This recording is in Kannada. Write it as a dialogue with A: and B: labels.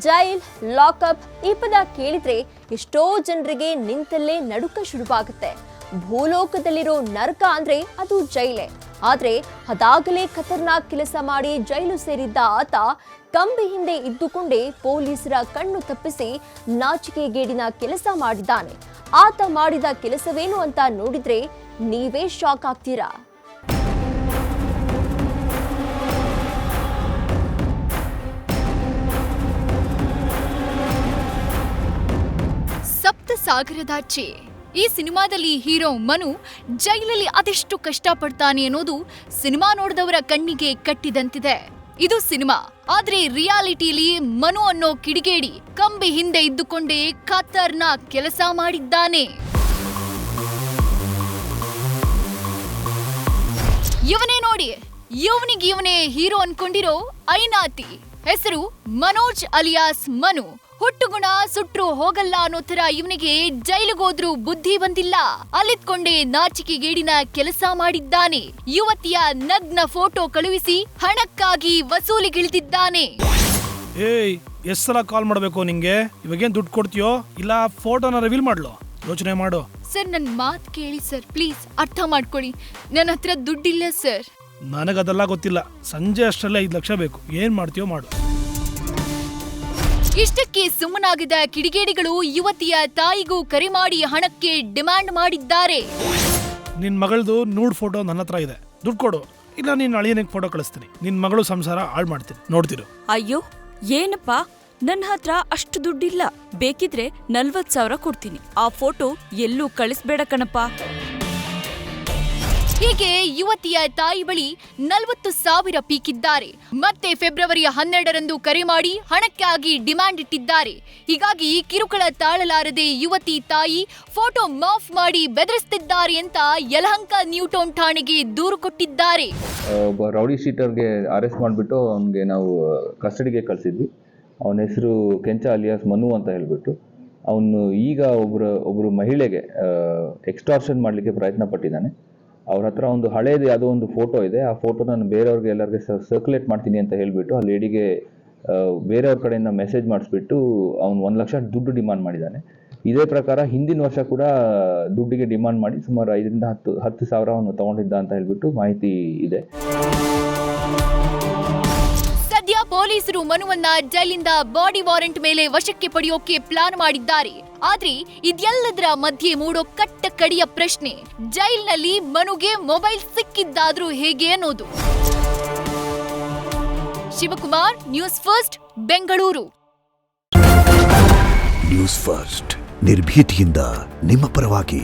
A: ಜೈಲ್, ಲಾಕಪ್ ಈ ಪದ ಕೇಳಿದ್ರೆ ಎಷ್ಟೋ ಜನರಿಗೆ ನಿಂತಲ್ಲೇ ನಡುಕ ಶುರುವಾಗುತ್ತೆ. ಭೂಲೋಕದಲ್ಲಿರೋ ನರಕ ಅಂದ್ರೆ ಅದು ಜೈಲೇ. ಆದ್ರೆ ಅದಾಗಲೇ ಖತರ್ನಾಕ್ ಕೆಲಸ ಮಾಡಿ ಜೈಲು ಸೇರಿದ್ದ ಆತ ಕಂಬಿ ಹಿಂದೆ ಇದ್ದುಕೊಂಡೇ ಪೊಲೀಸರ ಕಣ್ಣು ತಪ್ಪಿಸಿ ನಾಚಿಕೆಗೇಡಿನ ಕೆಲಸ ಮಾಡಿದ್ದಾನೆ. ಆತ ಮಾಡಿದ ಕೆಲಸವೇನು ಅಂತ ನೋಡಿದ್ರೆ ನೀವೇ ಶಾಕ್ ಆಗ್ತೀರಾ.
B: ಸಪ್ತಸಾಗರದಾಚೆ ಈ ಸಿನಿಮಾದಲ್ಲಿ ಹೀರೋ ಮನು ಜೈಲಲ್ಲಿ ಅದೆಷ್ಟು ಕಷ್ಟಪಡ್ತಾನೆ ಅನ್ನೋದು ಸಿನಿಮಾ ನೋಡಿದವರ ಕಣ್ಣಿಗೆ ಕಟ್ಟಿದಂತಿದೆ. ಇದು ಸಿನಿಮಾ, ಆದ್ರೆ ರಿಯಾಲಿಟಿಲಿ ಮನು ಅನ್ನೋ ಕಿಡಿಗೇಡಿ ಕಂಬಿ ಹಿಂದೆ ಇದ್ದುಕೊಂಡೇ ಖತರ್ನಾಕ್ ಕೆಲಸ ಮಾಡಿದ್ದಾನೆ. ಇವನೇ ನೋಡಿ, ಇವನೇ ಹೀರೋ ಅನ್ಕೊಂಡಿರೋ ಐನಾತಿ. ಹೆಸರು ಮನೋಜ್ ಅಲಿಯಾಸ್ ಮನು. ಹುಟ್ಟುಗುಣ ಸುಟ್ರು ಹೋಗಲ್ಲ ಅನ್ನೋ ತರ ಇವನಿಗೆ ಜೈಲಿಗೋದ್ರೂ ಬುದ್ಧಿ ಬಂದಿಲ್ಲ. ಅಲ್ಲಿದ್ಕೊಂಡೇ ನಾಚಿಕೆಗೇಡಿನ ಕೆಲಸ ಮಾಡಿದ್ದಾನೆ. ಯುವತಿಯ ನಗ್ನ ಫೋಟೋ ಕಳುಹಿಸಿ ಹಣಕ್ಕಾಗಿ ವಸೂಲಿಗಿಳಿದಿದ್ದಾನೆ.
C: ಏಯ್, ಎಷ್ಟ್ ಸಲ ಕಾಲ್ ಮಾಡ್ಬೇಕು ನಿಂಗೆ? ಇವಾಗೇನ್ ದುಡ್ಡು ಕೊಡ್ತೀಯೋ ಇಲ್ಲ ಫೋಟೋನ ರಿವೀಲ್ ಮಾಡ್ಲೋ? ಯೋಚನೆ ಮಾಡು.
B: ಸರ್, ನನ್ ಮಾತ್ ಕೇಳಿ ಸರ್, ಪ್ಲೀಸ್ ಅರ್ಥ ಮಾಡ್ಕೊಳ್ಳಿ. ನನ್ನ ಹತ್ರ ದುಡ್ಡಿಲ್ಲ ಸರ್.
C: ನನಗದೆಲ್ಲ ಗೊತ್ತಿಲ್ಲ. ಸಂಜೆ ಅಷ್ಟರಲ್ಲೇ 5 ಲಕ್ಷ ಬೇಕು. ಏನ್ ಮಾಡ್ತೀಯೋ ಮಾಡು.
B: ಇಷ್ಟಕ್ಕೆ ಸುಮ್ಮನಾಗಿದ್ದ ಕಿಡಿಗೇಡಿಗಳು ಯುವತಿಯ ತಾಯಿಗೂ ಕರೆ ಮಾಡಿ ಹಣಕ್ಕೆ ಡಿಮ್ಯಾಂಡ್ ಮಾಡಿದ್ದಾರೆ.
C: ನಿನ್ ಮಗಳದು ನೂಡ್ ಫೋಟೋ ನನ್ನ ಹತ್ರ ಇದೆ, ದುಡ್ಡು ಕೊಡು, ಇಲ್ಲ ನಿನ್ನ ಅಳಿಯನಿಗೆ ಫೋಟೋ ಕಳಿಸ್ತೀನಿ. ನಿನ್ ಮಗಳು ಸಂಸಾರ ಹಾಳು ಮಾಡ್ತೀನಿ, ನೋಡ್ತಿರು.
D: ಅಯ್ಯೋ ಏನಪ್ಪಾ, ನನ್ನ ಹತ್ರ ಅಷ್ಟು ದುಡ್ಡಿಲ್ಲ. ಬೇಕಿದ್ರೆ 40,000 ಕೊಡ್ತೀನಿ. ಆ ಫೋಟೋ ಎಲ್ಲೂ ಕಳಿಸ್ಬೇಡ ಕಣಪ್ಪ.
B: ಹೀಗೆ ಯುವತಿಯ ತಾಯಿ ಬಳಿ 40,000 ಪೀಕಿದ್ದಾರೆ. ಮತ್ತೆ ಫೆಬ್ರವರಿ 12ರಂದು ಕರೆ ಮಾಡಿ ಹಣಕ್ಕಾಗಿ ಡಿಮ್ಯಾಂಡ್ ಇಟ್ಟಿದ್ದಾರೆ. ಹೀಗಾಗಿ ಕಿರುಕುಳ ತಾಳಲಾರದೆ ಯುವತಿ ತಾಯಿ ಫೋಟೋ ಮಾಫ್ ಮಾಡಿ ಬೆದರಿಸುತ್ತಿದ್ದಾರೆ ಅಂತ ಯಲಹಂಕ ನ್ಯೂಟೌನ್ ಠಾಣೆಗೆ ದೂರು ಕೊಟ್ಟಿದ್ದಾರೆ.
E: ಒಬ್ಬ ರೌಡಿ ಶೀಟರ್ಗೆ ಅರೆಸ್ಟ್ ಮಾಡಿಬಿಟ್ಟು ಅವನಿಗೆ ನಾವು ಕಸ್ಟಡಿಗೆ ಕಳಿಸಿದ್ವಿ. ಅವನ ಹೆಸರು ಕೆಂಚ ಅಲಿಯಾಸ್ ಮನು ಅಂತ ಹೇಳ್ಬಿಟ್ಟು. ಅವನು ಈಗ ಒಬ್ಬರು ಮಹಿಳೆಗೆ ಎಕ್ಸ್ಟಾರ್ಷನ್ ಮಾಡಲಿಕ್ಕೆ ಪ್ರಯತ್ನ ಪಟ್ಟಿದ್ದಾನೆ. ಅವ್ರ ಹತ್ರ ಒಂದು ಹಳೇದು ಯಾವುದೋ ಒಂದು ಫೋಟೋ ಇದೆ. ಆ ಫೋಟೋ ನಾನು ಬೇರೆಯವ್ರಿಗೆ ಎಲ್ಲರಿಗೆ ಸರ್ಕ್ಯುಲೇಟ್ ಮಾಡ್ತೀನಿ ಅಂತ ಹೇಳಿಬಿಟ್ಟು ಆ ಲೇಡಿಗೆ ಬೇರೆಯವ್ರ ಕಡೆಯಿಂದ ಮೆಸೇಜ್ ಮಾಡಿಸ್ಬಿಟ್ಟು ಅವ್ನು 1 ಲಕ್ಷ ದುಡ್ಡು ಡಿಮಾಂಡ್ ಮಾಡಿದ್ದಾನೆ. ಇದೇ ಪ್ರಕಾರ ಹಿಂದಿನ ವರ್ಷ ಕೂಡ ದುಡ್ಡಿಗೆ ಡಿಮಾಂಡ್ ಮಾಡಿ ಸುಮಾರು 5ರಿಂದ 10,000 ಅವನು ತಗೊಂಡಿದ್ದ ಅಂತ ಹೇಳ್ಬಿಟ್ಟು ಮಾಹಿತಿ ಇದೆ.
B: ಸದ್ಯ ಪೊಲೀಸರು ಮನುವನ್ನ ಜೈಲಿಂದ ಬಾಡಿ ವಾರೆಂಟ್ ಮೇಲೆ ವಶಕ್ಕೆ ಪಡೆಯೋಕೆ ಪ್ಲಾನ್ ಮಾಡಿದ್ದಾರೆ. ಆದ್ರೆ ಇದೆಲ್ಲದರ ಮಧ್ಯೆ ಮೂಡೋ ಕಟ್ಟ ಕಡಿಯ ಪ್ರಶ್ನೆ, ಜೈಲಿನಲ್ಲಿ ಮನುಗೆ ಮೊಬೈಲ್ ಸಿಕ್ಕಿದ್ದಾದ್ರೂ ಹೇಗೆ ಅನ್ನೋದು. Shivakumar, news first, Bengaluru.
F: News first ನಿರ್ಭೀತಿಯಿಂದ ನಿಮ್ಮ ಪರವಾಗಿ.